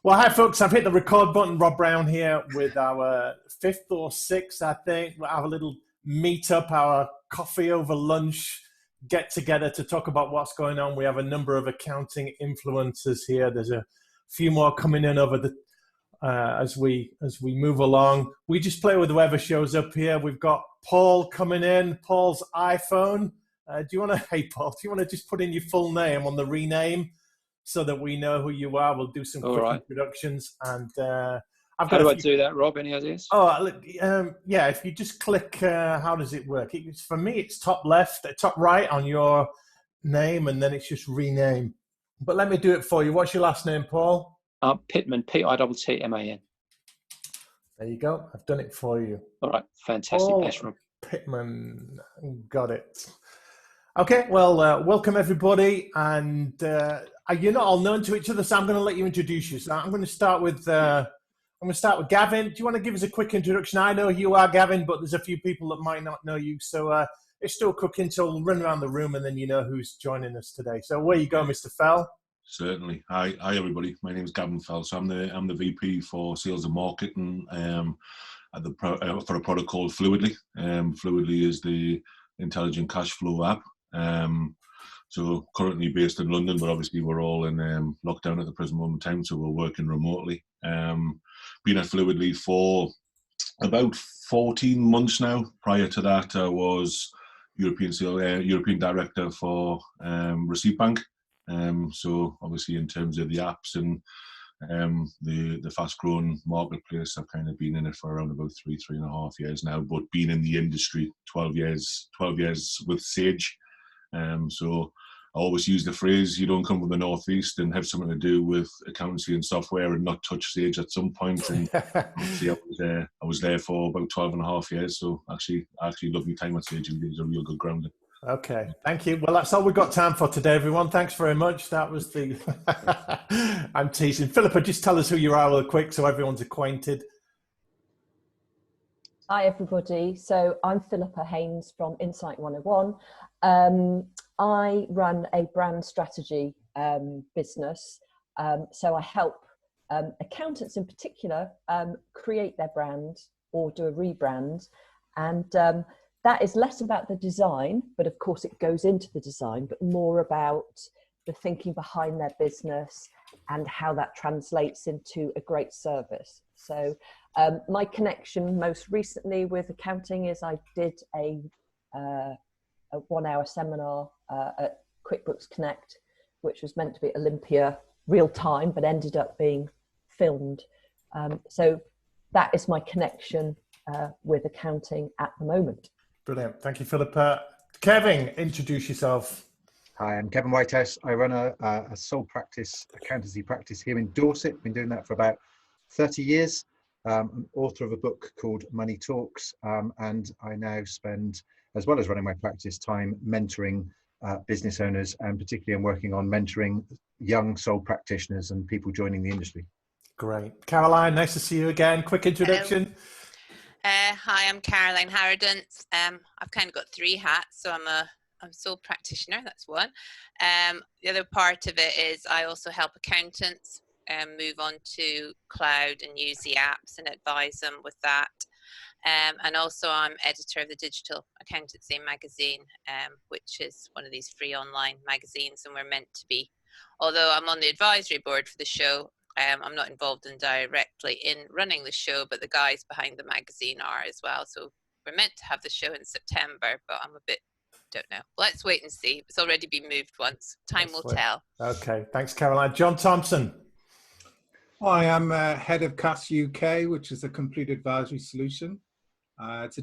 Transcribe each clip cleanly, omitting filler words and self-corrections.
Well, hi, folks. I've hit the record button. Rob Brown here with our fifth or sixth, I think. We'll have a little meet-up, our coffee over lunch get-together to talk about what's going on. We have a number of accounting influencers here. There's a few more coming in over the as we move along. We just play with whoever shows up here. We've got Paul coming in, Paul's iPhone. Hey, Paul, do you want to just put in your full name on the rename so that we know who you are? We'll do some quick introductions. And How do I do that, Rob? Any ideas? Oh, look, yeah, if you just click, how does it work? For me, it's top left, top right on your name, and then it's just rename. But let me do it for you. What's your last name, Paul? Pittman, Pittman. There you go. I've done it for you. All right, fantastic. Paul Thanks, Rob. Pittman, got it. Okay, well, welcome everybody, and you're not all known to each other, so I'm going to let you introduce yourself. I'm going to start with Gavin. Do you want to give us a quick introduction? I know who you are, Gavin, but there's a few people that might not know you, so it's still cooking. So we'll run around the room, and then you know who's joining us today. So where you go, Mr. Fell? Certainly. Hi everybody. My name is Gavin Fell. So I'm the VP for Sales and Marketing for a product called Fluidly. Fluidly is the intelligent cash flow app. So currently based in London, but obviously we're all in lockdown at the present moment in time, so we're working remotely. Been at Fluidly for about 14 months now. Prior to that, I was European Director for Receipt Bank. So obviously in terms of the apps and the fast-growing marketplace, I've kind of been in it for around about 3.5 years now, but been in the industry 12 years with Sage. So I always use the phrase, you don't come from the Northeast and have something to do with accountancy and software and not touch Sage at some point. And obviously I was there for about 12.5 years. So I actually love my time at Sage, and it was a real good grounding. Okay, thank you. Well, that's all we've got time for today, everyone. Thanks very much. That was the... I'm teasing. Philippa, just tell us who you are real quick so everyone's acquainted. Hi, everybody. So I'm Philippa Haynes from Insight 101. I run a brand strategy business. So I help accountants in particular create their brand or do a rebrand. And that is less about the design, but of course it goes into the design, but more about the thinking behind their business and how that translates into a great service. So my connection most recently with accounting is I did a 1-hour seminar at QuickBooks Connect, which was meant to be Olympia real time, but ended up being filmed. So that is my connection with accounting at the moment. Brilliant. Thank you, Philippa. Kevin, introduce yourself. Hi, I'm Kevin Whitehouse. I run a sole practice, accountancy practice here in Dorset. Been doing that for about 30 years. I'm author of a book called Money Talks, and I now spend, as well as running my practice, time mentoring business owners, and particularly I'm working on mentoring young sole practitioners and people joining the industry. Great. Caroline, nice to see you again. Quick introduction. Hi, I'm Caroline Harridence. I've kind of got 3 hats, so I'm a sole practitioner, that's one. The other part of it is I also help accountants move on to cloud and use the apps and advise them with that. And also I'm editor of the Digital Accountancy Magazine, which is one of these free online magazines, and we're meant to be, although I'm on the advisory board for the show, I'm not involved directly in running the show, but the guys behind the magazine are as well. So we're meant to have the show in September, but don't know. Let's wait and see. It's already been moved once. Time will tell. Okay, thanks, Caroline. John Thompson. Hi, I'm head of CAS UK, which is a complete advisory solution. It's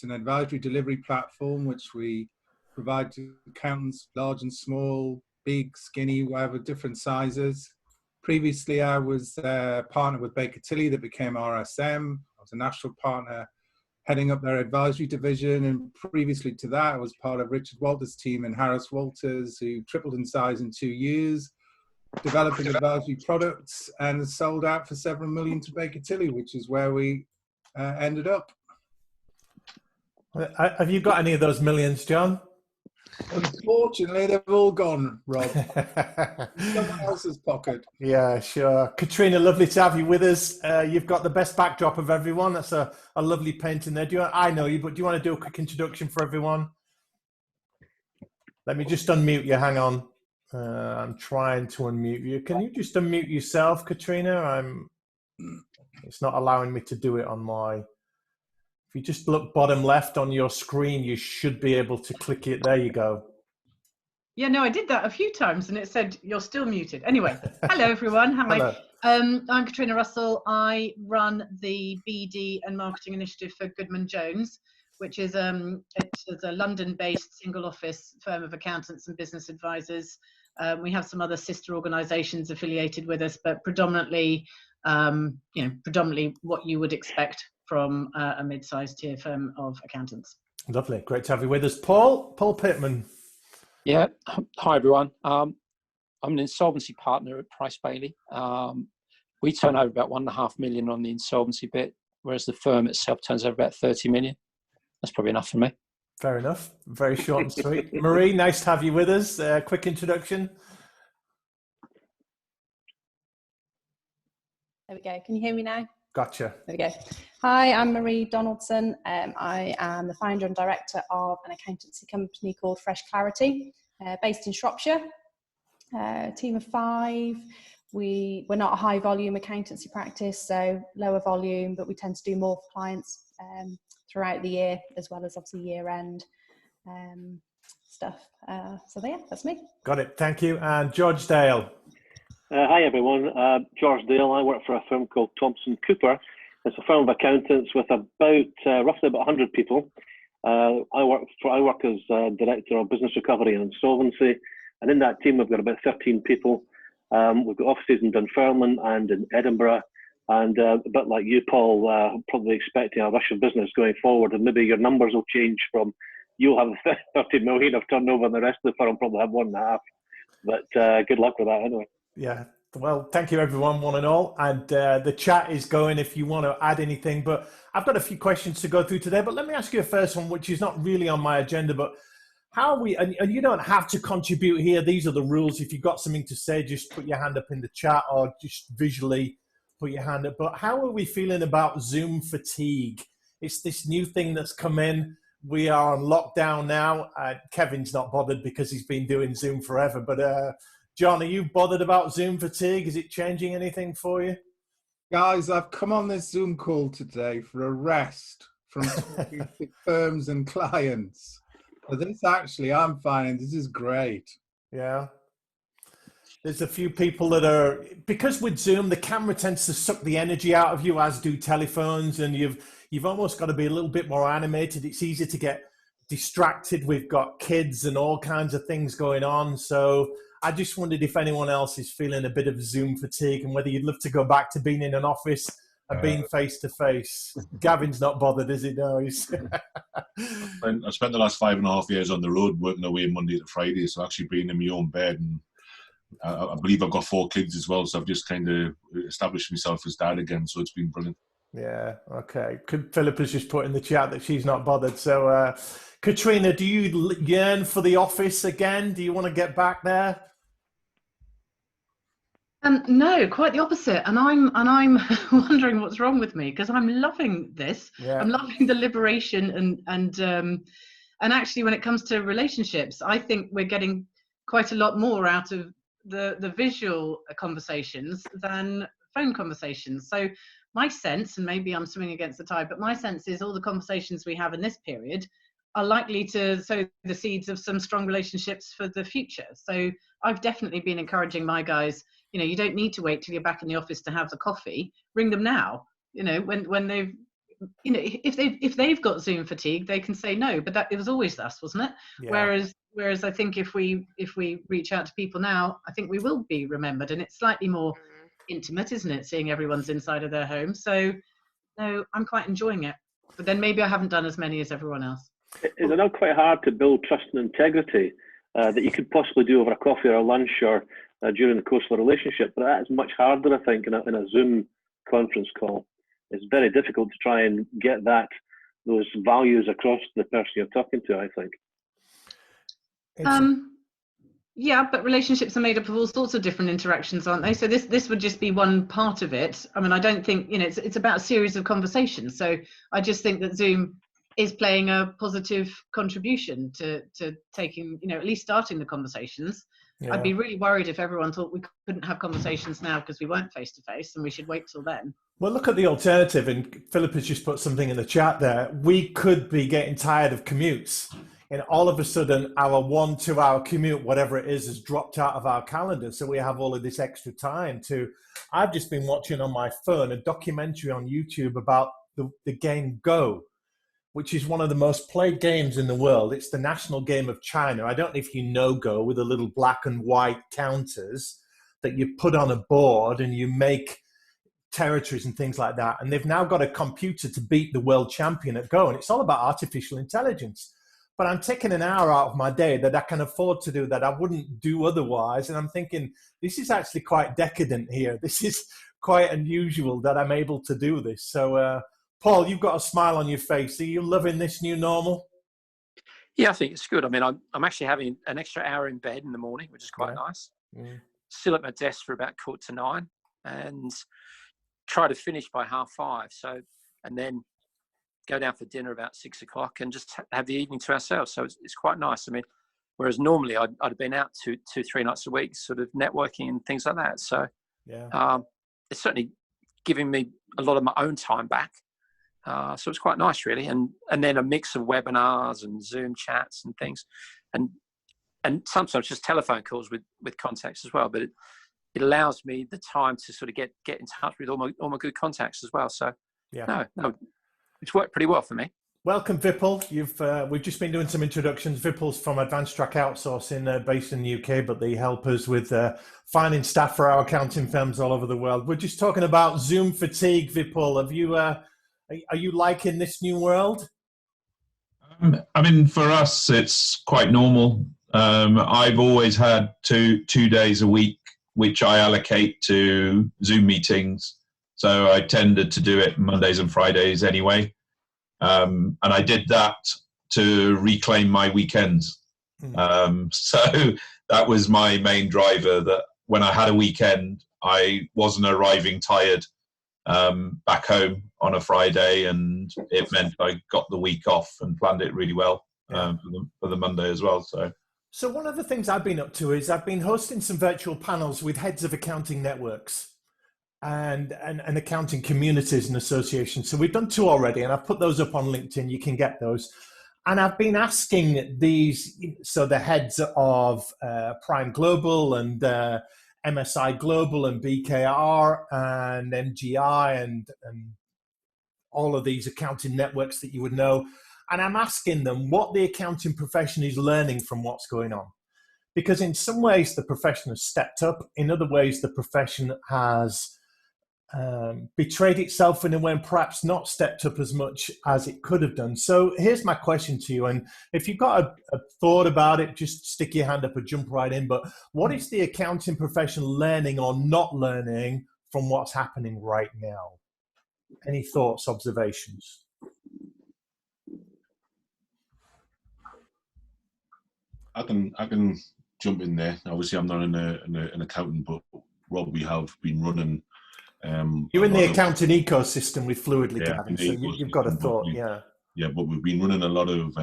an advisory delivery platform which we provide to accountants, large and small, big, skinny, whatever, different sizes. Previously, I was partnered with Baker Tilly that became RSM. I was a national partner heading up their advisory division. And previously to that, I was part of Richard Walters' team in Harris Walters, who tripled in size in 2 years, developing advisory products, and sold out for several million to Baker Tilly, which is where we ended up. Have you got any of those millions, John? Unfortunately, they've all gone, Rob. Someone else's pocket. Yeah, sure. Catriona, lovely to have you with us. You've got the best backdrop of everyone. That's a lovely painting there. I know you, but do you want to do a quick introduction for everyone? Let me just unmute you. Hang on. I'm trying to unmute you. Can you just unmute yourself, Catriona? It's not allowing me to do it on my... If you just look bottom left on your screen, you should be able to click it. There you go. Yeah, no, I did that a few times and it said you're still muted. Anyway, hello everyone. Hi. Hello. I'm Catriona Russell. I run the BD and marketing initiative for Goodman Jones, which is it's a London-based single office firm of accountants and business advisors. We have some other sister organisations affiliated with us, but predominantly, predominantly what you would expect from a mid-sized tier firm of accountants. Lovely, great to have you with us, Paul Pittman. Yeah, hi everyone. I'm an insolvency partner at Price Bailey. We turn over about 1.5 million on the insolvency bit, whereas the firm itself turns over about 30 million. That's probably enough for me. Fair enough. Very short and sweet. Marie, nice to have you with us. Quick introduction. There we go. Can you hear me now? Gotcha. There we go. Hi, I'm Marie Donaldson. I am the founder and director of an accountancy company called Fresh Clarity, based in Shropshire. Team of 5. We're not a high volume accountancy practice, so lower volume, but we tend to do more for clients throughout the year, as well as obviously year end stuff. So yeah, that's me. Got it. Thank you. And George Dale. Hi everyone, George Dale. I work for a firm called Thompson Cooper. It's a firm of accountants with roughly about 100 people. I work as director of business recovery and insolvency, and in that team we've got about 13 people. We've got offices in Dunfermline and in Edinburgh, and a bit like you, Paul, probably expecting a rush of business going forward, and maybe your numbers will change from you'll have 30 million of turnover and the rest of the firm probably have 1.5. But good luck with that anyway. Yeah, well, thank you everyone, one and all. And the chat is going if you want to add anything. But I've got a few questions to go through today. But let me ask you a first one, which is not really on my agenda. But how are we, and you don't have to contribute here. These are the rules. If you've got something to say, just put your hand up in the chat or just visually put your hand up. But how are we feeling about Zoom fatigue? It's this new thing that's come in. We are on lockdown now. Kevin's not bothered because he's been doing Zoom forever. But John, are you bothered about Zoom fatigue? Is it changing anything for you? Guys, I've come on this Zoom call today for a rest from talking to firms and clients. So this actually, I'm finding this is great. Yeah. There's a few people that are, because with Zoom, the camera tends to suck the energy out of you, as do telephones, and you've almost got to be a little bit more animated. It's easy to get distracted. We've got kids and all kinds of things going on. So I just wondered if anyone else is feeling a bit of Zoom fatigue and whether you'd love to go back to being in an office and being face to face. Gavin's not bothered, is he? No, he's... I spent the last 5.5 years on the road working away Monday to Friday, so actually being in my own bed, and I believe I've got 4 kids as well, so I've just kind of established myself as dad again, so it's been brilliant. Yeah, okay. Philippa's just put in the chat that she's not bothered. So, Catriona, do you yearn for the office again? Do you want to get back there? No, quite the opposite. And I'm wondering what's wrong with me, because I'm loving this. Yeah. I'm loving the liberation and actually when it comes to relationships, I think we're getting quite a lot more out of the visual conversations than phone conversations. So my sense, and maybe I'm swimming against the tide, but my sense is all the conversations we have in this period are likely to sow the seeds of some strong relationships for the future. So I've definitely been encouraging my guys, you know, you don't need to wait till you're back in the office to have the coffee. Ring them now. You know, when they've, you know, if they've got Zoom fatigue, they can say no. But that it was always us, wasn't it? Yeah. Whereas I think if we reach out to people now, I think we will be remembered, and it's slightly more intimate, isn't it? Seeing everyone's inside of their home. So no, I'm quite enjoying it. But then maybe I haven't done as many as everyone else. Is it not quite hard to build trust and integrity that you could possibly do over a coffee or a lunch or during the course of a relationship? But that is much harder, I think, in a Zoom conference call. It's very difficult to try and get those values across to the person you're talking to, I think. Yeah, but relationships are made up of all sorts of different interactions, aren't they? So this would just be one part of it. I mean, I don't think, it's about a series of conversations. So I just think that Zoom is playing a positive contribution to taking, at least starting the conversations. Yeah. I'd be really worried if everyone thought we couldn't have conversations now because we weren't face to face and we should wait till then. Well, look at the alternative, and Philippa's just put something in the chat there. We could be getting tired of commutes, and all of a sudden our 1 2 hour commute, whatever it is, has dropped out of our calendar. So we have all of this extra time to, I've just been watching on my phone a documentary on YouTube about the game Go, which is one of the most played games in the world. It's the national game of China. I don't know if you know Go, with the little black and white counters that you put on a board and you make territories and things like that. And they've now got a computer to beat the world champion at Go. And it's all about artificial intelligence. But I'm taking an hour out of my day that I can afford to do that I wouldn't do otherwise. And I'm thinking, this is actually quite decadent here. This is quite unusual that I'm able to do this. So, Paul, you've got a smile on your face. Are you loving this new normal? Yeah, I think it's good. I mean, I'm actually having an extra hour in bed in the morning, which is quite nice. Mm. Still at my desk for about 9:15 and try to finish by 5:30. So, and then go down for dinner about 6 o'clock and just have the evening to ourselves. So it's quite nice. I mean, whereas normally I'd have been out 2-3 nights a week, sort of networking and things like that. So it's certainly giving me a lot of my own time back. So it's quite nice, really. And then a mix of webinars and Zoom chats and things. And sometimes just telephone calls with contacts as well. But it allows me the time to sort of get in touch with all my good contacts as well. So no, it's worked pretty well for me. Welcome, Vipul. We've just been doing some introductions. Vipul's from Advanced Track Outsourcing, based in the UK, but they help us with finding staff for our accounting firms all over the world. We're just talking about Zoom fatigue, Vipul. Have you? Are you liking this new world? I mean, for us, it's quite normal. I've always had two days a week, which I allocate to Zoom meetings. So I tended to do it Mondays and Fridays anyway. And I did that to reclaim my weekends. So that was my main driver, that when I had a weekend, I wasn't arriving tired back home on a Friday, and it meant I got the week off and planned it really well for the Monday as well. So one of the things I've been up to is I've been hosting some virtual panels with heads of accounting networks and accounting communities and associations. So we've done 2 already, and I've put those up on LinkedIn. You can get those. And I've been asking these, so the heads of Prime Global and MSI Global and BKR and MGI and all of these accounting networks that you would know. And I'm asking them what the accounting profession is learning from what's going on. Because in some ways the profession has stepped up. In other ways the profession has betrayed itself in a way and perhaps not stepped up as much as it could have done. So here's my question to you. And if you've got a thought about it, just stick your hand up or jump right in. But what is the accounting profession learning or not learning from what's happening right now? Any thoughts, observations? I can jump in there. Obviously, I'm not an accountant, but Rob, we have been running. You're in the accounting ecosystem with Fluidly, Gavin, so you've got a thought, Yeah, but we've been running a lot of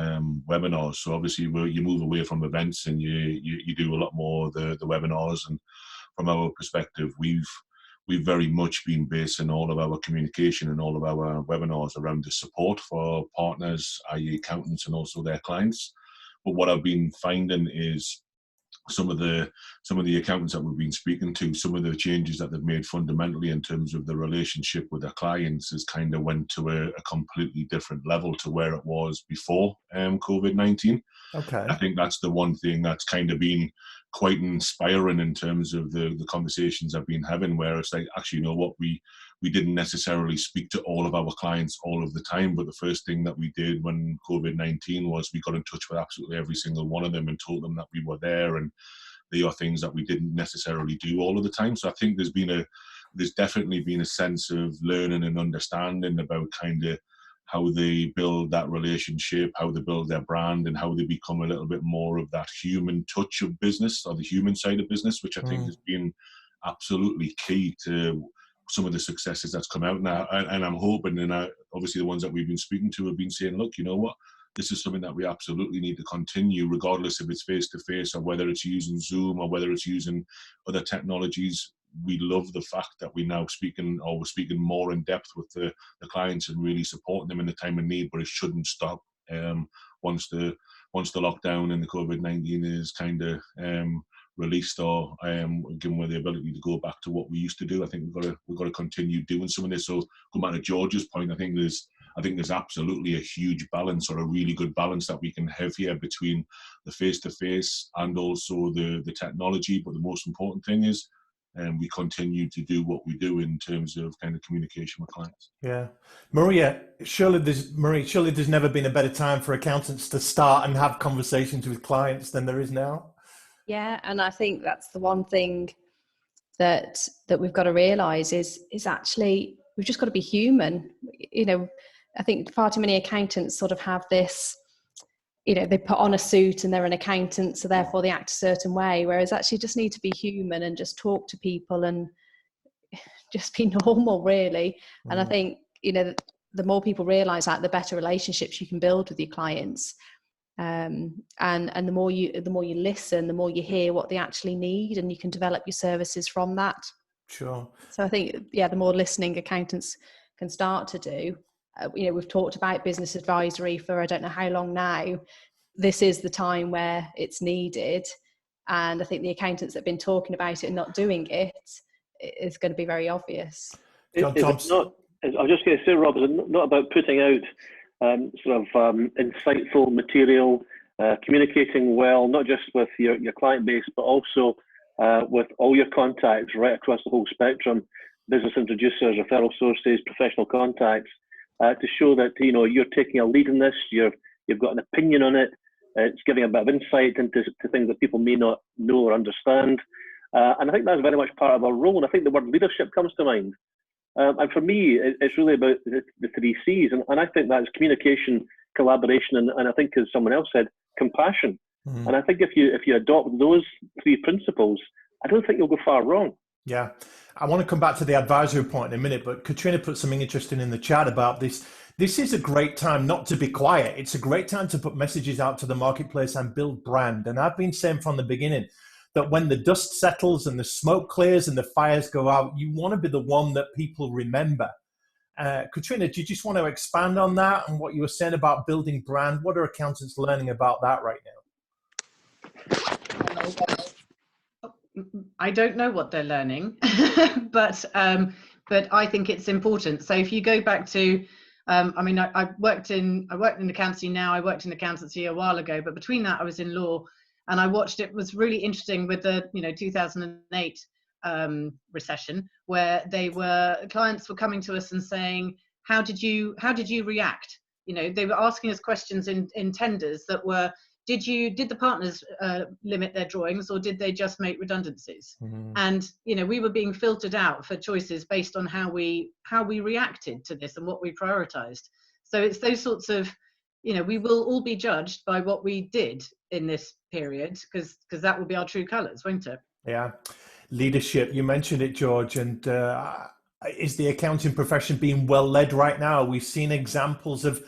webinars. So obviously, you move away from events and you do a lot more the webinars. And from our perspective, we've very much been basing all of our communication and all of our webinars around the support for partners, i.e. accountants, and also their clients. But what I've been finding is some of the accountants that we've been speaking to, some of the changes that they've made fundamentally in terms of the relationship with their clients has kind of went to a completely different level to where it was before COVID-19. Okay. I think that's the one thing that's kind of been quite inspiring in terms of the conversations I've been having, where it's like, actually, you know what, we didn't necessarily speak to all of our clients all of the time, but the first thing that we did when COVID-19 was we got in touch with absolutely every single one of them and told them that we were there, and they are things that we didn't necessarily do all of the time. So I think there's definitely been a sense of learning and understanding about kind of how they build that relationship, how they build their brand, and how they become a little bit more of that human touch of business, or the human side of business, which I think has been absolutely key to some of the successes that's come out now. And I'm hoping, and obviously the ones that we've been speaking to have been saying, look, you know what, this is something that we absolutely need to continue, regardless if it's face-to-face or whether it's using Zoom or whether it's using other technologies. We love the fact that we're speaking more in depth with the clients and really supporting them in the time of need, but it shouldn't stop once the lockdown and the COVID-19 is kind of released, or given the ability to go back to what we used to do. I think we've got to continue doing some of this. So going back to George's point, I think there's absolutely a huge balance, or a really good balance, that we can have here between the face-to-face and also the technology. But the most important thing is we continue to do what we do in terms of kind of communication with clients. Yeah. Maria, surely there's never been a better time for accountants to start and have conversations with clients than there is now. Yeah, and I think that's the one thing that we've got to realise is actually we've just got to be human. You know, I think far too many accountants sort of have this, you know, they put on a suit and they're an accountant, so therefore they act a certain way, whereas actually just need to be human and just talk to people and just be normal, really. And I think, you know, the more people realise that, the better relationships you can build with your clients. And the more you listen, the more you hear what they actually need, and you can develop your services from that. Sure. So I think, yeah, the more listening accountants can start to do, you know, we've talked about business advisory for I don't know how long now. This is the time where it's needed, and I think the accountants that have been talking about it and not doing it is going to be very obvious. John Thompson. I was just going to say, Rob, it's not about putting out insightful material, communicating well, not just with your client base, but also with all your contacts right across the whole spectrum, business introducers, referral sources, professional contacts, to show that, you know, you're taking a lead in this, you've got an opinion on it, it's giving a bit of insight into things that people may not know or understand. And I think that's very much part of our role. And I think the word leadership comes to mind. And for me, it's really about the 3 C's. And I think that's communication, collaboration, and I think, as someone else said, compassion. And I think if you adopt those 3 principles, I don't think you'll go far wrong. Yeah. I want to come back to the advisory point in a minute, but Catriona put something interesting in the chat about this. This is a great time not to be quiet. It's a great time to put messages out to the marketplace and build brand. And I've been saying from the beginning that when the dust settles and the smoke clears and the fires go out, you want to be the one that people remember. Catriona, do you just want to expand on that and what you were saying about building brand? What are accountants learning about that right now? I don't know what they're learning, but I think it's important. So if you go back to, I worked in accountancy now. I worked in accountancy a while ago, but between that I was in law, and I watched it. Was really interesting with the 2008 recession, where clients were coming to us and saying, how did you react? You know, they were asking us questions in tenders that were, did the partners limit their drawings, or did they just make redundancies? And, you know, we were being filtered out for choices based on how we reacted to this and what we prioritized. So it's those sorts of, you know, we will all be judged by what we did in this period, because that will be our true colors, won't it? Yeah. Leadership, you mentioned it, George, and is the accounting profession being well led right now? We've seen examples of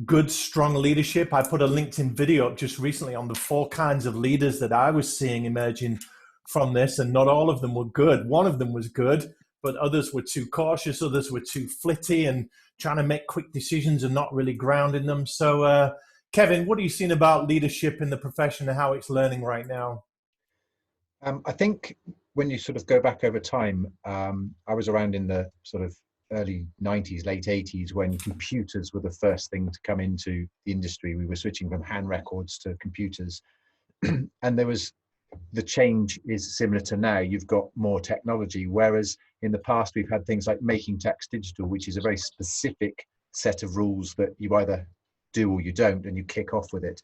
good, strong leadership. I put a LinkedIn video up just recently on the 4 kinds of leaders that I was seeing emerging from this, and not all of them were good. One of them was good, but others were too cautious, others were too flitty and trying to make quick decisions and not really grounding them. So, Kevin, what are you seeing about leadership in the profession and how it's learning right now? I think when you sort of go back over time, I was around in the sort of early 90s, late 80s, when computers were the first thing to come into the industry. We were switching from hand records to computers. And the change is similar to now. You've got more technology, whereas in the past we've had things like making tax digital, which is a very specific set of rules that you either do or you don't, and you kick off with it.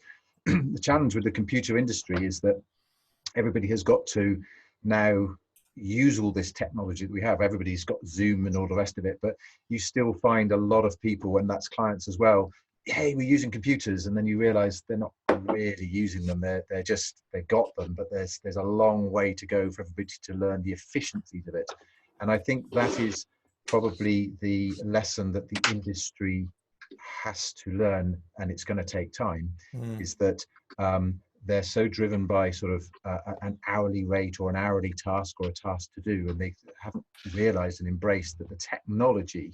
The challenge with the computer industry is that everybody has got to now, use all this technology that we have. Everybody's got Zoom and all the rest of it, but you still find a lot of people, and that's clients as well, hey, we're using computers, and then you realize they're not really using them. They're just, they've got them, but there's a long way to go for everybody to learn the efficiencies of it. And I think that is probably the lesson that the industry has to learn, and it's going to take time, is that they're so driven by sort of an hourly rate or an hourly task or a task to do, and they haven't realized and embraced that the technology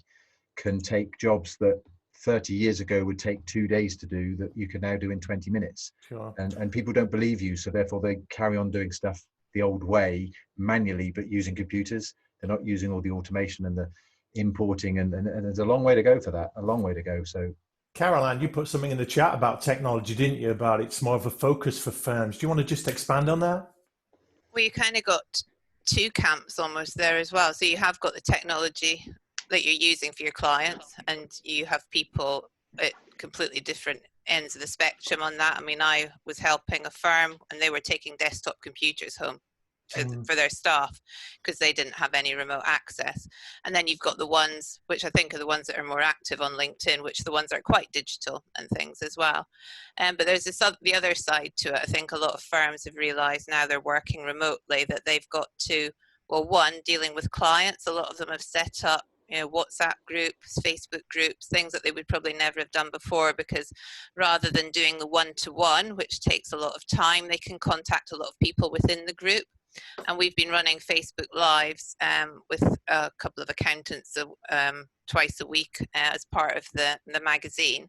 can take jobs that 30 years ago would take 2 days to do, that you can now do in 20 minutes. Sure. And people don't believe you, so therefore they carry on doing stuff the old way, manually, but using computers. They're not using all the automation and the importing, and there's a long way to go for that, a long way to go. So Caroline, you put something in the chat about technology, didn't you? About it's more of a focus for firms. Do you want to just expand on that? Well, you kind of got two camps almost there as well. So you have got the technology that you're using for your clients, and you have people at completely different ends of the spectrum on that. I mean, I was helping a firm, and they were taking desktop computers home for their staff because they didn't have any remote access. And then you've got the ones, which I think are the ones that are more active on LinkedIn, which are the ones that are quite digital and things as well. But there's the other side to it. I think a lot of firms have realized now they're working remotely that they've got to, well, one, dealing with clients. A lot of them have set up, you know, WhatsApp groups, Facebook groups, things that they would probably never have done before, because rather than doing the one-to-one, which takes a lot of time, they can contact a lot of people within the group. And we've been running Facebook Lives with a couple of accountants twice a week as part of the magazine.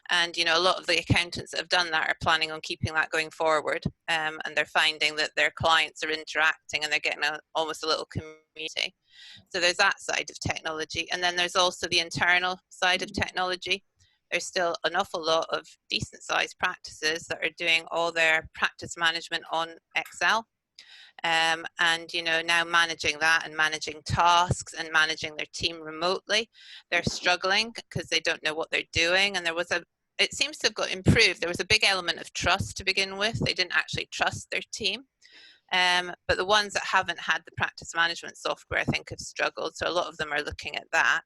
And, you know, a lot of the accountants that have done that are planning on keeping that going forward. And they're finding that their clients are interacting, and they're getting almost a little community. So there's that side of technology. And then there's also the internal side of technology. There's still an awful lot of decent sized practices that are doing all their practice management on Excel. And, you know, now managing that and managing tasks and managing their team remotely, they're struggling because they don't know what they're doing. And it seems to have got improved. There was a big element of trust to begin with. They didn't actually trust their team. But the ones that haven't had the practice management software, I think, have struggled. So a lot of them are looking at that.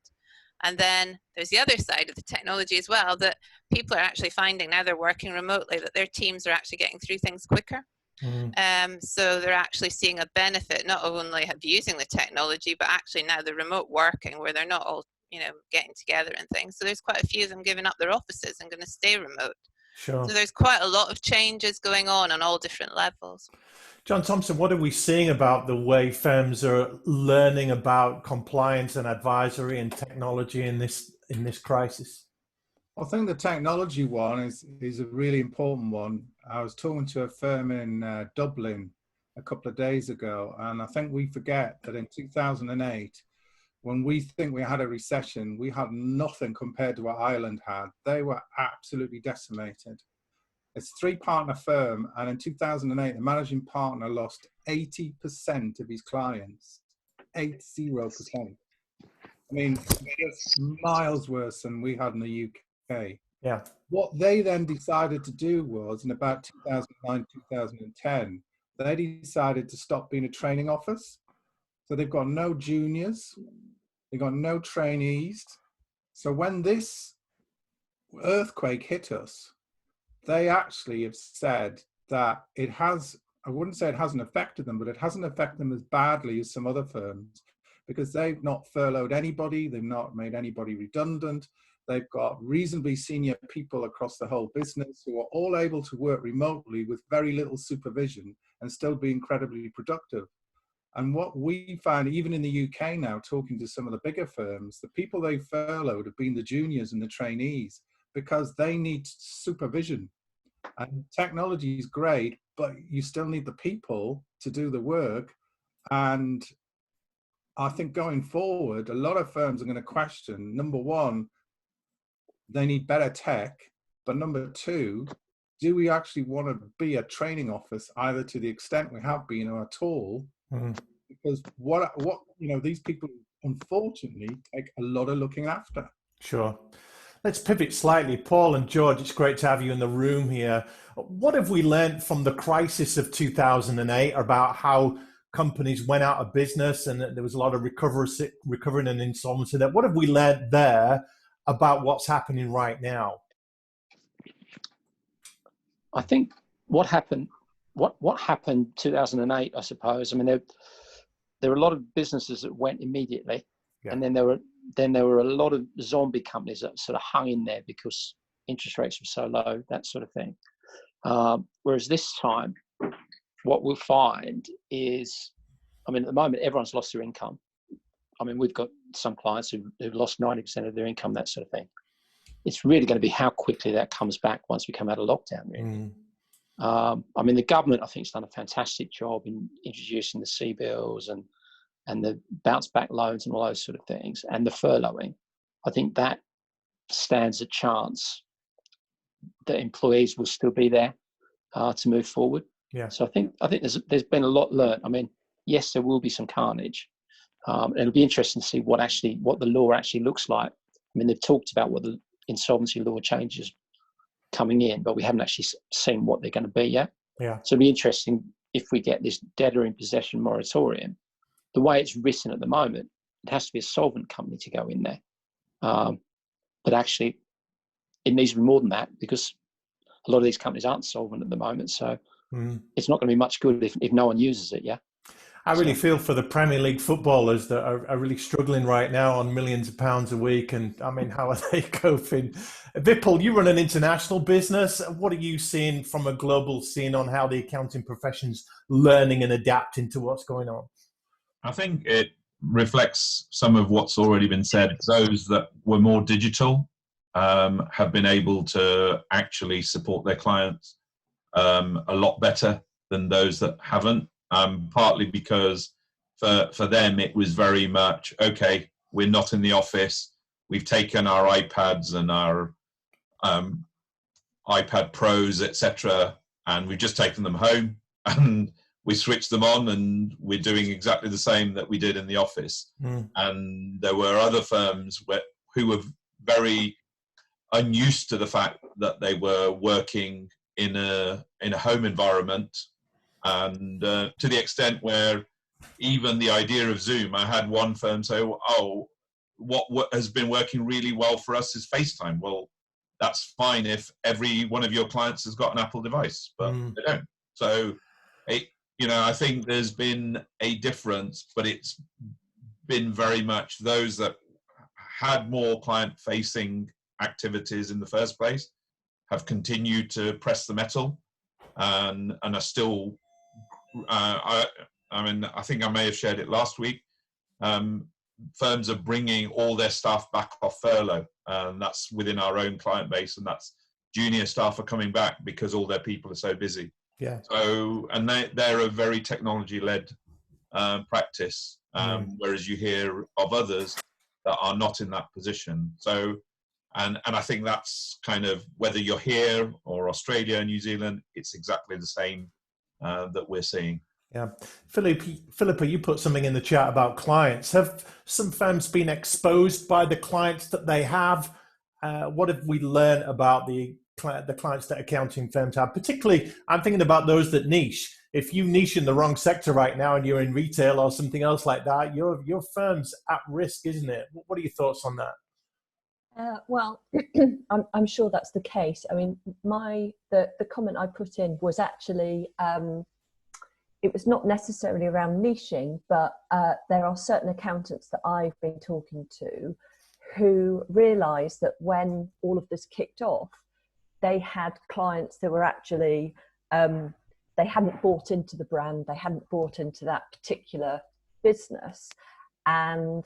And then there's the other side of the technology as well, that people are actually finding now they're working remotely, that their teams are actually getting through things quicker. So they're actually seeing a benefit, not only of using the technology, but actually now the remote working, where they're not all, you know, getting together and things. So there's quite a few of them giving up their offices and going to stay remote. Sure. So there's quite a lot of changes going on all different levels. John Thompson, what are we seeing about the way firms are learning about compliance and advisory and technology in this crisis? I think the technology one is a really important one. I was talking to a firm in Dublin a couple of days ago, and I think we forget that in 2008, when we think we had a recession, we had nothing compared to what Ireland had. They were absolutely decimated. It's a 3-partner firm, and in 2008, the managing partner lost 80% of his clients. 80%. I mean, just miles worse than we had in the UK. Yeah. What they then decided to do was, in about 2009, 2010, they decided to stop being a training office. So they've got no juniors, they've got no trainees. So when this earthquake hit us, they actually have said that it has, I wouldn't say it hasn't affected them, but it hasn't affected them as badly as some other firms, because they've not furloughed anybody, they've not made anybody redundant. They've got reasonably senior people across the whole business who are all able to work remotely with very little supervision and still be incredibly productive. And what we find, even in the UK now, talking to some of the bigger firms, the people they've furloughed have been the juniors and the trainees, because they need supervision. And technology is great, but you still need the people to do the work. And I think going forward, a lot of firms are going to question, number one, they need better tech, but number two, do we actually want to be a training office, either to the extent we have been or at all? Because what you know, these people unfortunately take a lot of looking after. Sure. Let's pivot slightly. Paul and George, it's great to have you in the room here. What have we learned from the crisis of 2008 about how companies went out of business and there was a lot of recovering and insolvency there. What have we learned there about what's happening right now? I think what happened 2008, I suppose. I mean, there were a lot of businesses that went immediately, and then there were a lot of zombie companies that sort of hung in there because interest rates were so low, that sort of thing. Whereas this time, what we'll find is, I mean, at the moment, everyone's lost their income. I mean, we've got some clients who've lost 90% of their income, that sort of thing. It's really going to be how quickly that comes back once we come out of lockdown, really. I mean, the government, I think, has done a fantastic job in introducing the C-bills and the bounce back loans and all those sort of things, and the furloughing. I think that stands a chance that employees will still be there to move forward. Yeah. So I think there's been a lot learned. I mean, yes, there will be some carnage. And it'll be interesting to see what the law actually looks like. I mean, they've talked about what the insolvency law changes coming in, but we haven't actually seen what they're going to be yet. Yeah. So it'll be interesting if we get this debtor in possession moratorium. The way it's written at the moment, it has to be a solvent company to go in there. But actually, it needs to be more than that because a lot of these companies aren't solvent at the moment. So it's not going to be much good if no one uses it. Yeah. I really feel for the Premier League footballers that are really struggling right now on millions of pounds a week. And I mean, how are they coping? Vipul, you run an international business. What are you seeing from a global scene on how the accounting profession's learning and adapting to what's going on? I think it reflects some of what's already been said. Those that were more digital have been able to actually support their clients a lot better than those that haven't. Partly because for them it was very much, okay, we're not in the office, we've taken our iPads and our iPad Pros, etc., and we've just taken them home and we switched them on and we're doing exactly the same that we did in the office. And there were other firms who were very unused to the fact that they were working in a home environment. And to the extent where even the idea of Zoom, I had one firm say, oh, what has been working really well for us is FaceTime. Well, that's fine if every one of your clients has got an Apple device, but they don't. So, I think there's been a difference, but it's been very much those that had more client-facing activities in the first place have continued to press the metal and are still... I think I may have shared it last week. Firms are bringing all their staff back off furlough, and that's within our own client base, and that's junior staff are coming back because all their people are so busy. Yeah. So, and they're a very technology-led practice, whereas you hear of others that are not in that position. So, and I think that's kind of whether you're here or Australia, New Zealand, it's exactly the same. That we're seeing. Yeah. Philippa, you put something in the chat about clients. Have some firms been exposed by the clients that they have? What have we learned about the clients that accounting firms have? Particularly, I'm thinking about those that niche. If you niche in the wrong sector right now and you're in retail or something else like that, your firm's at risk, isn't it? What are your thoughts on that? Well, I'm sure that's the case. I mean, the comment I put in was actually, it was not necessarily around niching, but there are certain accountants that I've been talking to who realised that when all of this kicked off, they had clients that were actually, they hadn't bought into the brand, they hadn't bought into that particular business. And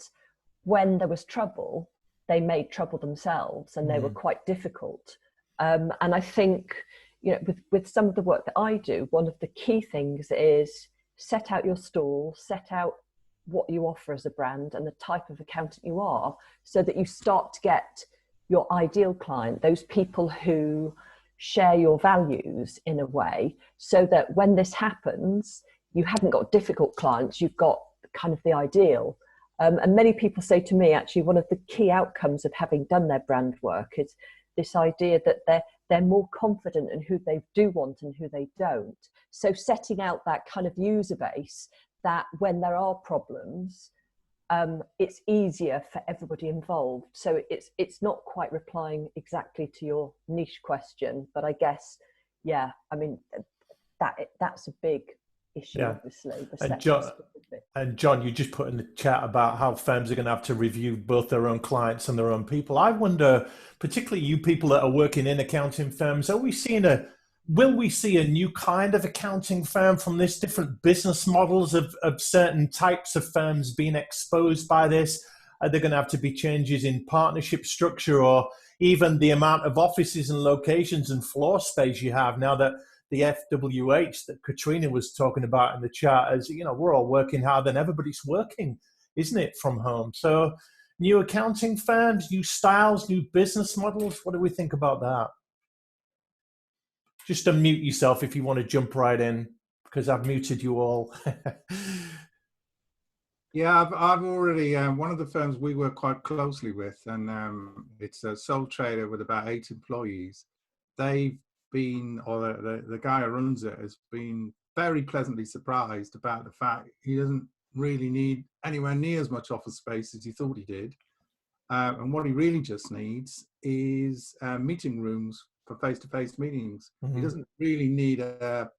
when there was trouble, they made trouble themselves, and they were quite difficult. And I think, with some of the work that I do, one of the key things is set out your stall, set out what you offer as a brand and the type of accountant you are, so that you start to get your ideal client, those people who share your values in a way, so that when this happens, you haven't got difficult clients, you've got kind of the ideal. And many people say to me, actually, one of the key outcomes of having done their brand work is this idea that they're more confident in who they do want and who they don't. So setting out that kind of user base that when there are problems, it's easier for everybody involved. So it's not quite replying exactly to your niche question, but I guess, yeah, I mean, that's a big issue, obviously. And John, you just put in the chat about how firms are going to have to review both their own clients and their own people. I wonder, particularly you people that are working in accounting firms, will we see a new kind of accounting firm from this, different business models of certain types of firms being exposed by this? Are there going to have to be changes in partnership structure, or even the amount of offices and locations and floor space you have now that the FWH that Catriona was talking about in the chat, as you know, we're all working hard and everybody's working, isn't it, from home? So new accounting firms, new styles, new business models. What do we think about that? Just unmute yourself if you want to jump right in, because I've muted you all. Yeah, I've already, one of the firms we work quite closely with, and it's a sole trader with about 8 employees. They've been, or the guy who runs it has been very pleasantly surprised about the fact he doesn't really need anywhere near as much office space as he thought he did. And what he really just needs is meeting rooms for face-to-face meetings. He doesn't really need a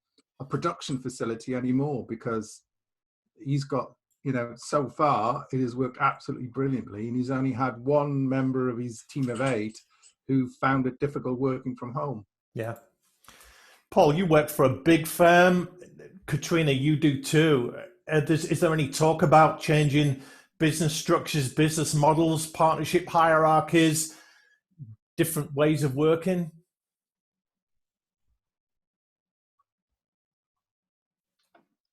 production facility anymore, because he's got, you know, so far it has worked absolutely brilliantly, and he's only had one member of his team of 8 who found it difficult working from home. Yeah. Paul, you work for a big firm. Catriona, you do too. Is there any talk about changing business structures, business models, partnership hierarchies, different ways of working?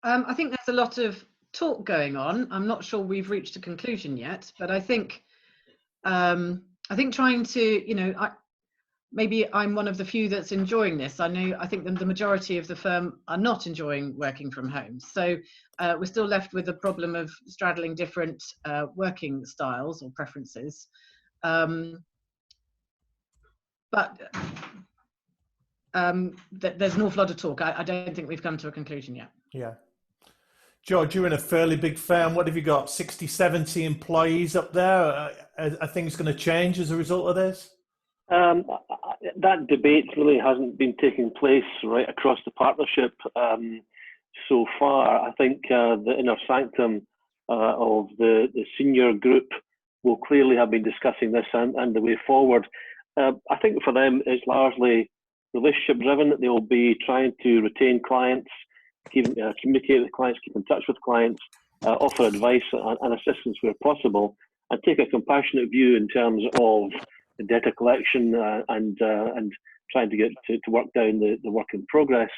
I think there's a lot of talk going on. I'm not sure we've reached a conclusion yet, but I think trying to, you know, maybe I'm one of the few that's enjoying this. I think the majority of the firm are not enjoying working from home. So we're still left with the problem of straddling different working styles or preferences. But there's an awful lot of talk. I don't think we've come to a conclusion yet. Yeah. George, you're in a fairly big firm. What have you got, 60, 70 employees up there? Are things going to change as a result of this? That debate really hasn't been taking place right across the partnership so far. I think the inner sanctum of the senior group will clearly have been discussing this and the way forward. I think for them it's largely relationship driven. They will be trying to retain clients, communicate with clients, keep in touch with clients, offer advice and assistance where possible, and take a compassionate view in terms of the data collection and trying to get to work down the work in progress.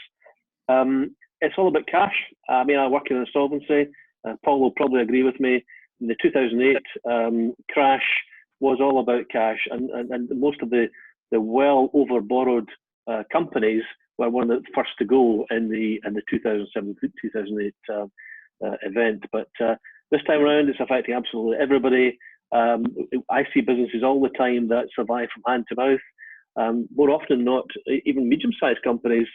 It's all about cash. I mean, I work in insolvency. Paul will probably agree with me. The 2008 crash was all about cash, and most of the well over borrowed companies were one of the first to go in the 2007-2008 event. But this time around, it's affecting absolutely everybody. I see businesses all the time that survive from hand to mouth. More often than not, even medium-sized companies,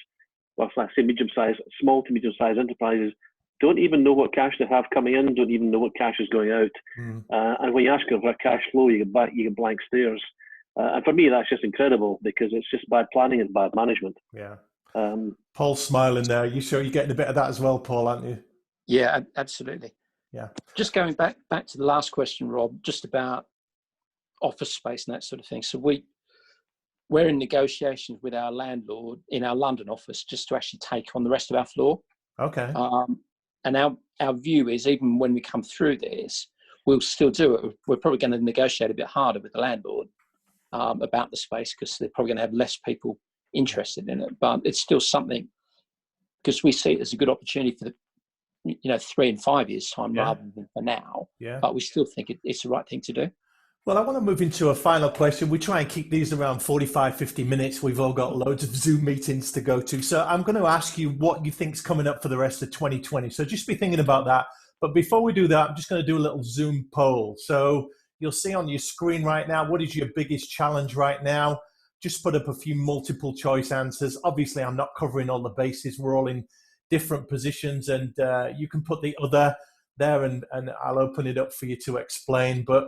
well, I say medium-sized, small to medium-sized enterprises, don't even know what cash they have coming in, don't even know what cash is going out. And when you ask them for cash flow, you get blank stares. And for me, that's just incredible, because it's just bad planning and bad management. Yeah. Paul's smiling there. You sure you're getting a bit of that as well, Paul, aren't you? Yeah, absolutely. Yeah. Just going back to the last question, Rob, just about office space and that sort of thing. So we're in negotiations with our landlord in our London office just to actually take on the rest of our floor. Okay. And our view is, even when we come through this, we'll still do it. We're probably going to negotiate a bit harder with the landlord about the space, because they're probably going to have less people interested in it. But it's still something, because we see it as a good opportunity for 3 and 5 years time rather than for now. Yeah. But we still think it's the right thing to do. Well, I want to move into a final question. We try and keep these around 45, 50 minutes. We've all got loads of Zoom meetings to go to. So I'm going to ask you what you think's coming up for the rest of 2020. So just be thinking about that. But before we do that, I'm just going to do a little Zoom poll. So you'll see on your screen right now, what is your biggest challenge right now? Just put up a few multiple choice answers. Obviously, I'm not covering all the bases. We're all in different positions, and you can put the other there, and I'll open it up for you to explain. But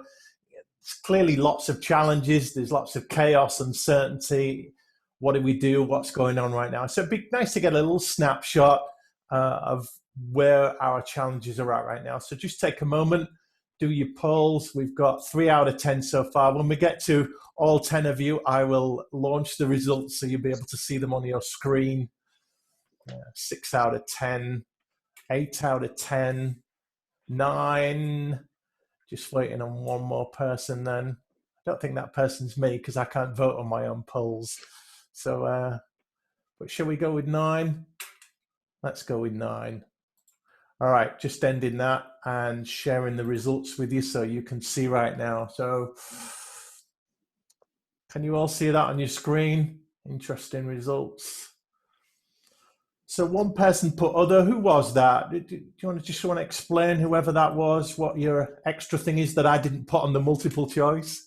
it's clearly lots of challenges. There's lots of chaos, uncertainty. What do we do? What's going on right now? So it'd be nice to get a little snapshot of where our challenges are at right now. So just take a moment, do your polls. We've got 3 out of 10 so far. When we get to all 10 of you, I will launch the results so you'll be able to see them on your screen. 6 out of 10, 8 out of 10, 9. Just waiting on one more person then. I don't think that person's me because I can't vote on my own polls. So, but shall we go with 9? Let's go with 9. All right, just ending that and sharing the results with you so you can see right now. So can you all see that on your screen? Interesting results. So one person put other. Who was that? Do you want to explain, whoever that was, what your extra thing is that I didn't put on the multiple choice?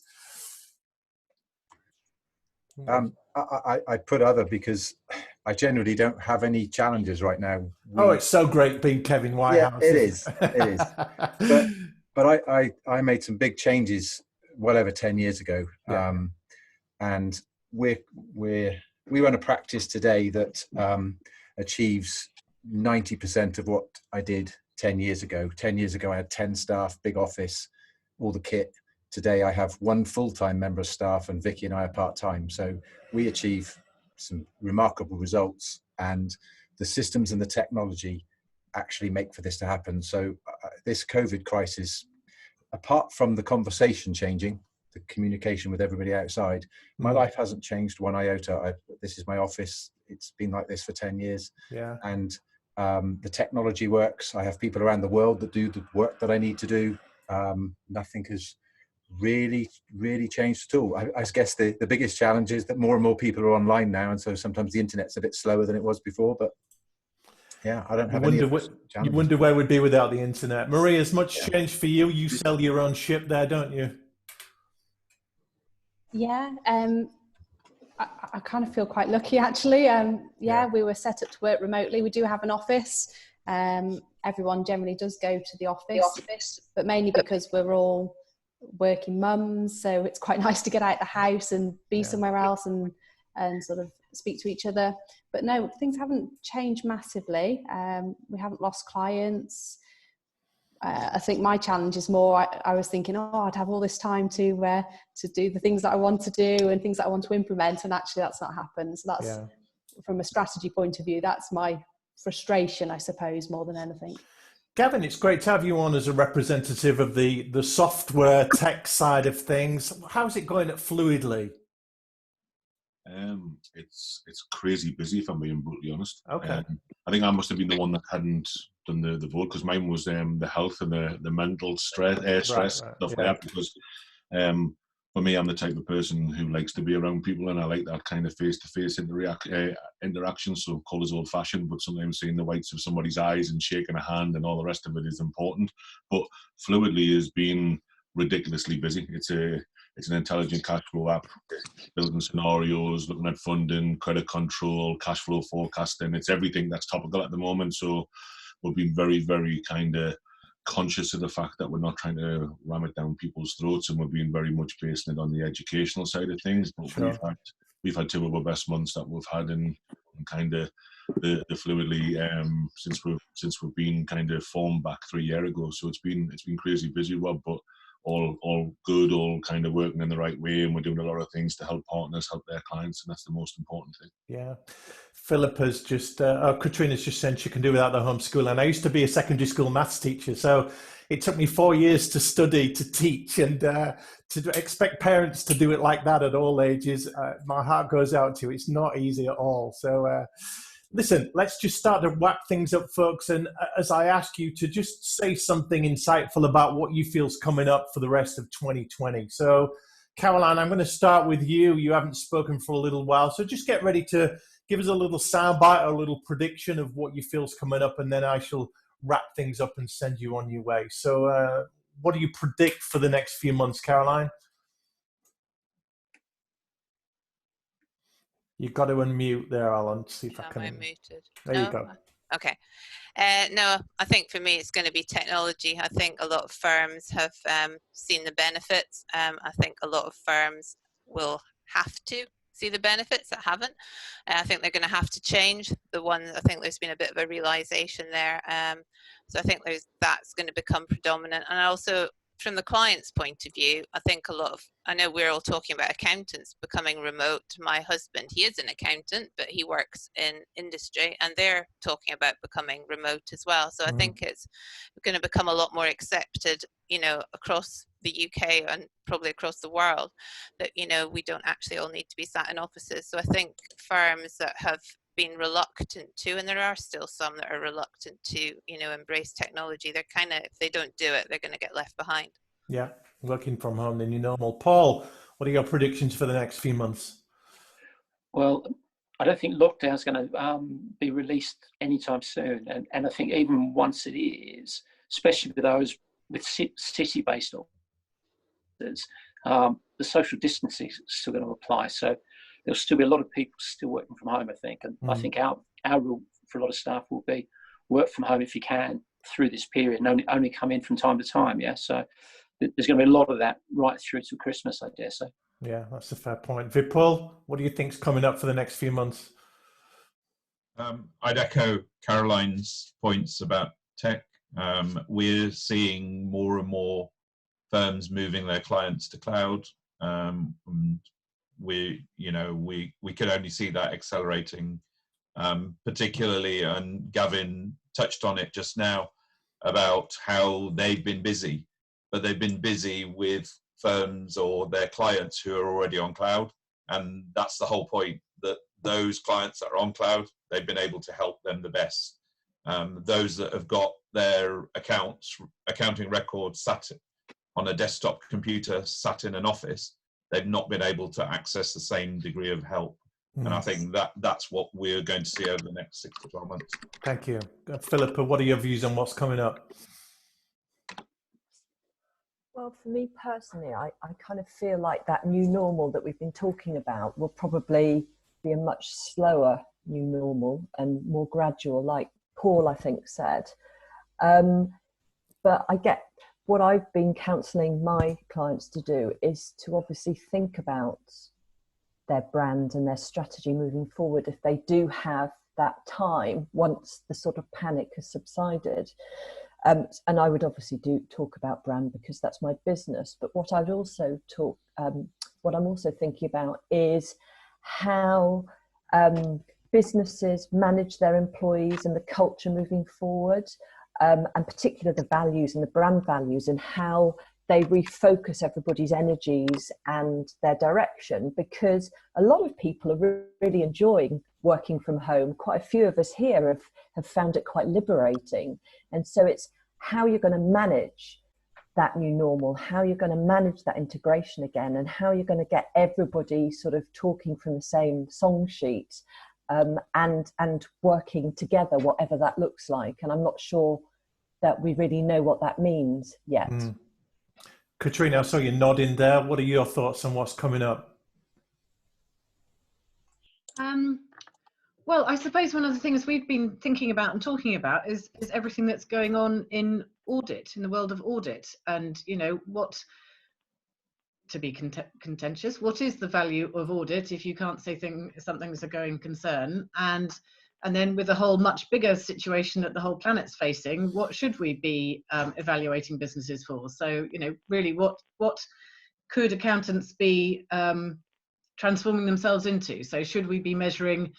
I put other because I generally don't have any challenges right now. It's so great being Kevin Whitehouse. Yeah, it is. It is. But I made some big changes well over 10 years ago. Yeah. And we run a practice today that achieves 90% of what I did 10 years ago. 10 years ago, I had 10 staff, big office, all the kit. Today, I have 1 full-time member of staff, and Vicky and I are part-time. So we achieve some remarkable results, and the systems and the technology actually make for this to happen. So this COVID crisis, apart from the conversation changing, the communication with everybody outside, my life hasn't changed one iota. This is my office. It's been like this for 10 years. Yeah. And the technology works. I have people around the world that do the work that I need to do. Nothing has really changed at all. I guess the biggest challenge is that more and more people are online now, and so sometimes the internet's a bit slower than it was before. But yeah, I don't have any of those challenges. You wonder where we'd be without the internet. Marie, has much changed for you? You sell your own ship there, don't you? Yeah, I kind of feel quite lucky actually. We were set up to work remotely. We do have an office. Everyone generally does go to the office, but mainly because we're all working mums, so it's quite nice to get out the house and be somewhere else and sort of speak to each other. But no, things haven't changed massively. We haven't lost clients. I think my challenge is more, I was thinking, I'd have all this time to do the things that I want to do and things that I want to implement, and actually that's not happened. So that's, from a strategy point of view, that's my frustration, I suppose, more than anything. Gavin, it's great to have you on as a representative of the software tech side of things. How's it going at Fluidly? It's crazy busy, if I'm being brutally honest. Okay. I think I must have been the one that hadn't done the vote, because mine was the health and the mental stress, stuff like that. Because for me, I'm the type of person who likes to be around people, and I like that kind of face-to-face interaction. So colour's old-fashioned, but sometimes seeing the whites of somebody's eyes and shaking a hand and all the rest of it is important. But Fluidly has been ridiculously busy. It's an intelligent cash flow app, building scenarios, looking at funding, credit control, cash flow forecasting. It's everything that's topical at the moment. So we've been very, very kind of conscious of the fact that we're not trying to ram it down people's throats, and we're being very much basing it on the educational side of things. But we've had 2 of our best months that we've had in kind of the Fluidly since we've been kind of formed back 3 years ago. So it's been crazy busy, Rob, but all good, all kind of working in the right way, and we're doing a lot of things to help partners help their clients, and that's the most important thing. Yeah. Philippa's just, Catriona's just said she can do without the homeschool. And I used to be a secondary school maths teacher, so it took me 4 years to study, to teach, and to expect parents to do it like that at all ages. My heart goes out to you. It's not easy at all. So listen, let's just start to wrap things up, folks. And as I ask you to just say something insightful about what you feel's coming up for the rest of 2020. So Caroline, I'm going to start with you. You haven't spoken for a little while, so just get ready to give us a little soundbite or a little prediction of what you feel's coming up, and then I shall wrap things up and send you on your way. So what do you predict for the next few months, Caroline? You've got to unmute there, Alan. See if I can. Am I muted? There you go. Okay. No, I think for me it's going to be technology. I think a lot of firms have seen the benefits. I think a lot of firms will have to see the benefits that haven't. I think they're going to have to change. I think there's been a bit of a realization there. So I think that's going to become predominant. And also, from the client's point of view, I think I know we're all talking about accountants becoming remote. My husband, he is an accountant, but he works in industry, and they're talking about becoming remote as well. So I think it's going to become a lot more accepted, across the UK and probably across the world, that, we don't actually all need to be sat in offices. So I think firms that have been reluctant to, and there are still some that are reluctant to, embrace technology, they're kind of, if they don't do it, they're going to get left behind. Yeah, working from home, the new normal. Paul, what are your predictions for the next few months? Well, I don't think lockdown is going to be released anytime soon. And I think even once it is, especially with those with city-based offices, the social distancing is still going to apply. So there'll still be a lot of people still working from home, I think. And I think our rule for a lot of staff will be work from home if you can through this period, and only come in from time to time. Yeah. So there's going to be a lot of that right through to Christmas, I dare say. Yeah, that's a fair point. Vipul, what do you think's coming up for the next few months? I'd echo Caroline's points about tech. We're seeing more and more firms moving their clients to cloud. And we could only see that accelerating, particularly, and Gavin touched on it just now about how they've been busy, but they've been busy with firms or their clients who are already on cloud. And that's the whole point, that those clients that are on cloud, they've been able to help them the best. Those that have got their accounting records sat on a desktop computer, sat in an office, they've not been able to access the same degree of help. And I think that's what we're going to see over the next 6 to 12 months. Thank you. Philippa, what are your views on what's coming up? Well, for me personally, I kind of feel like that new normal that we've been talking about will probably be a much slower new normal and more gradual, like Paul, I think, said. But I get what I've been counselling my clients to do is to obviously think about their brand and their strategy moving forward if they do have that time once the sort of panic has subsided. And I would obviously talk about brand because that's my business. But what I'd also what I'm also thinking about is how businesses manage their employees and the culture moving forward, and particularly the values and the brand values, and how they refocus everybody's energies and their direction, because a lot of people are really enjoying working from home. Quite a few of us here have found it quite liberating. And so it's how you're going to manage that new normal, how you're going to manage that integration again, and how you're going to get everybody sort of talking from the same song sheet, and working together, whatever that looks like. And I'm not sure that we really know what that means yet. Catriona, I saw you nodding there. What are your thoughts on what's coming up? Well, I suppose one of the things we've been thinking about and talking about is everything that's going on in audit, in the world of audit, and what, to be contentious, what is the value of audit if you can't say something's a going concern, and then with a whole much bigger situation that the whole planet's facing, what should we be evaluating businesses for? So really, what could accountants be transforming themselves into? So should we be measuring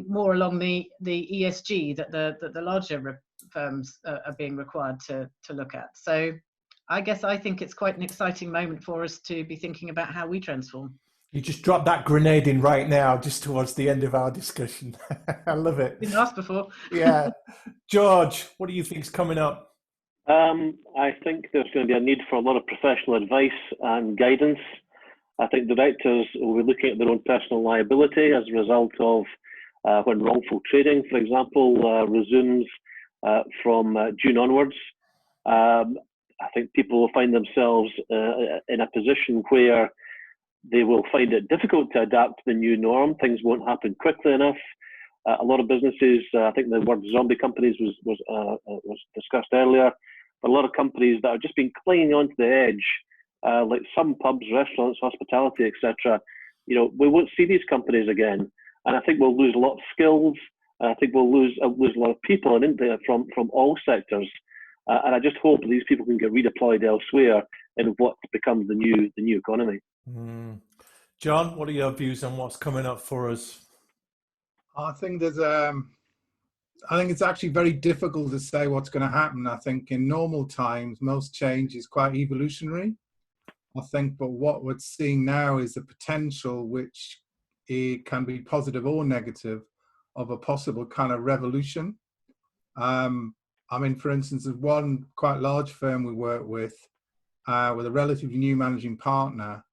more along the ESG that the larger firms are being required to look at? So I think it's quite an exciting moment for us to be thinking about how we transform. You just dropped that grenade in right now, just towards the end of our discussion. I love it. Been asked before. Yeah. George, what do you think's coming up? I think there's going to be a need for a lot of professional advice and guidance. I think directors will be looking at their own personal liability as a result of when wrongful trading, for example, resumes from June onwards. I think people will find themselves in a position where they will find it difficult to adapt to the new norm. Things won't happen quickly enough. A lot of businesses, I think the word zombie companies was discussed earlier, but a lot of companies that have just been clinging onto the edge, like some pubs, restaurants, hospitality, etc. We won't see these companies again, and I think we'll lose a lot of skills. I think we'll lose a lot of people in India from all sectors, and I just hope these people can get redeployed elsewhere in what becomes the new economy. John, what are your views on what's coming up for us? I think I think it's actually very difficult to say what's going to happen. I think in normal times, most change is quite evolutionary. I think, but what we're seeing now is the potential, which it can be positive or negative, of a possible kind of revolution. I mean, for instance, there's one quite large firm we work with a relatively new managing partner.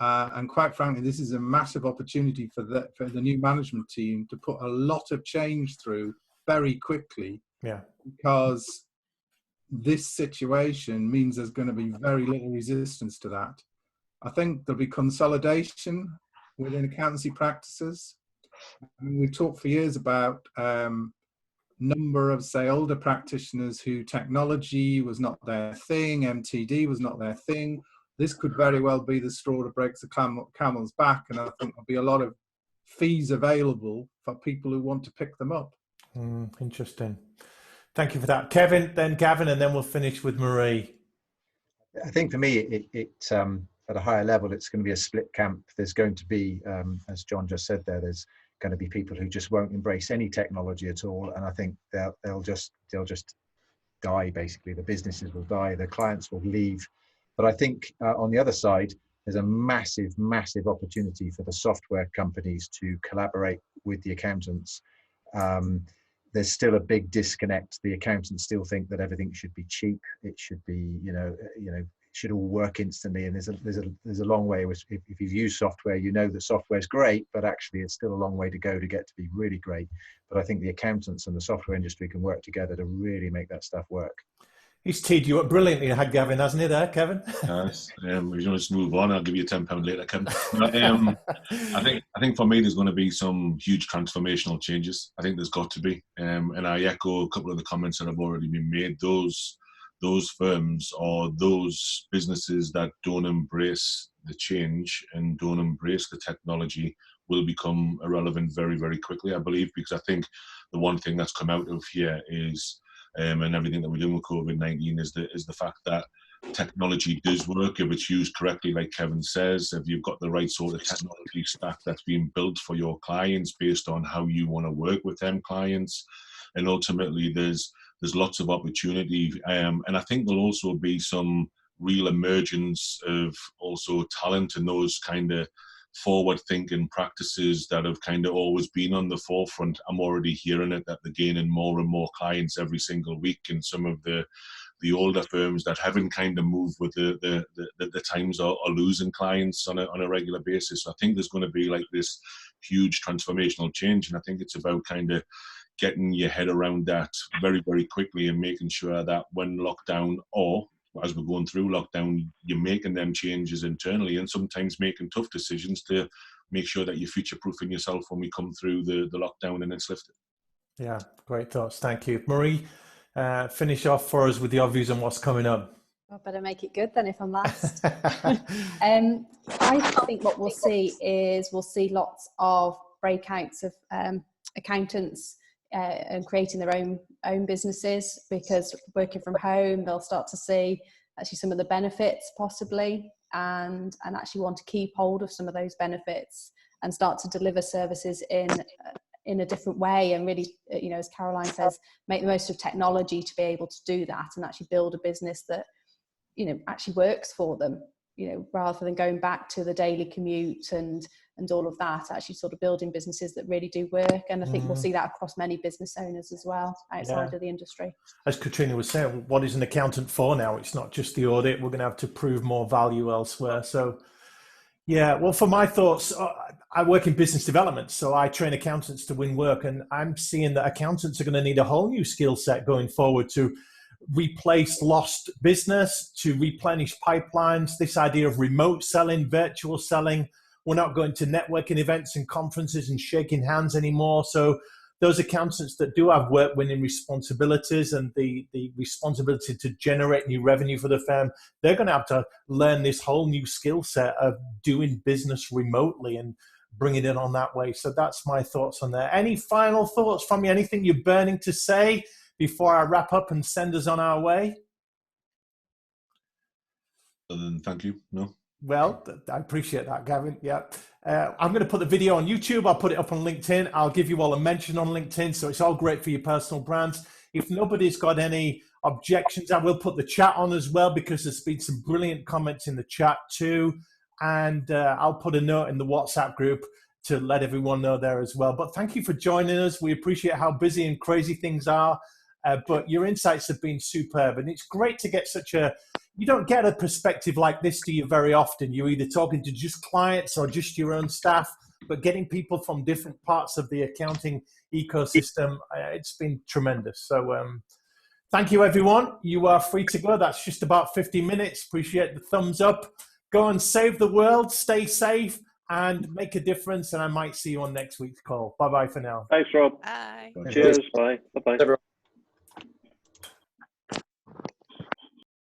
And quite frankly, this is a massive opportunity for the new management team to put a lot of change through very quickly. Yeah. Because this situation means there's going to be very little resistance to that. I think there'll be consolidation within accountancy practices. I mean, we've talked for years about number of, say, older practitioners who technology was not their thing, MTD was not their thing. This could very well be the straw that breaks the camel's back, and I think there'll be a lot of fees available for people who want to pick them up. Interesting. Thank you for that. Kevin, then Gavin, and then we'll finish with Marie. I think for me, it at a higher level, it's going to be a split camp. There's going to be, as John just said there, there's going to be people who just won't embrace any technology at all, and I think they'll just die. Basically, the businesses will die, the clients will leave. But I think on the other side, there's a massive opportunity for the software companies to collaborate with the accountants. There's still a big disconnect. The accountants still think that everything should be cheap. It should be, it should all work instantly. And there's a long way. If you've used software, you know that software is great, but actually it's still a long way to go to get to be really great. But I think the accountants and the software industry can work together to really make that stuff work. He's teed you up brilliantly, Gavin, hasn't he there, Kevin? Yes. If you want to just move on, I'll give you £10 later, Kevin. I think for me, there's going to be some huge transformational changes. I think there's got to be. And I echo a couple of the comments that have already been made. Those firms or those businesses that don't embrace the change and don't embrace the technology will become irrelevant very, very quickly, I believe, because I think the one thing that's come out of here is and everything that we're doing with COVID-19 is the fact that technology does work if it's used correctly, like Kevin says. If you've got the right sort of technology stack that's being built for your clients based on how you want to work with them clients, and ultimately there's lots of opportunity. And I think there'll also be some real emergence of also talent in those kind of forward-thinking practices that have kind of always been on the forefront. I'm already hearing it, that they're gaining more and more clients every single week, and some of the older firms that haven't kind of moved with the times are losing clients on a regular basis. So I think there's going to be like this huge transformational change, and I think it's about kind of getting your head around that very, very quickly and making sure that when lockdown, or as we're going through lockdown, you're making them changes internally and sometimes making tough decisions to make sure that you're future-proofing yourself when we come through the lockdown and it's lifted. Yeah, great thoughts. Thank you. Marie, finish off for us with your views on what's coming up. I better make it good then if I'm last. I think what we'll see lots of breakouts of accountants and creating their own businesses, because working from home, they'll start to see actually some of the benefits possibly, and actually want to keep hold of some of those benefits and start to deliver services in a different way, and really, as Caroline says, make the most of technology to be able to do that and actually build a business that actually works for them, rather than going back to the daily commute and all of that, actually sort of building businesses that really do work. And I think we'll see that across many business owners as well outside of the industry. As Catriona was saying, what is an accountant for now? It's not just the audit. We're going to have to prove more value elsewhere. So, yeah, well, for my thoughts, I work in business development, so I train accountants to win work. And I'm seeing that accountants are going to need a whole new skill set going forward to replace lost business, to replenish pipelines, this idea of remote selling, virtual selling, We're not going to networking events and conferences and shaking hands anymore. So those accountants that do have work winning responsibilities and the responsibility to generate new revenue for the firm, they're going to have to learn this whole new skill set of doing business remotely and bringing it on that way. So that's my thoughts on that. Any final thoughts from you? Anything you're burning to say before I wrap up and send us on our way? Other than thank you, no. Well, I appreciate that, Gavin. Yeah. I'm going to put the video on YouTube. I'll put it up on LinkedIn. I'll give you all a mention on LinkedIn. So it's all great for your personal brands. If nobody's got any objections, I will put the chat on as well, because there's been some brilliant comments in the chat too. And I'll put a note in the WhatsApp group to let everyone know there as well. But thank you for joining us. We appreciate how busy and crazy things are. But your insights have been superb. And it's great to get you don't get a perspective like this, do you, very often? You're either talking to just clients or just your own staff, but getting people from different parts of the accounting ecosystem, it's been tremendous. So thank you, everyone. You are free to go. That's just about 50 minutes. Appreciate the thumbs up. Go and save the world, stay safe, and make a difference. And I might see you on next week's call. Bye-bye for now. Thanks, Rob. Bye. Cheers. Bye. Bye-bye.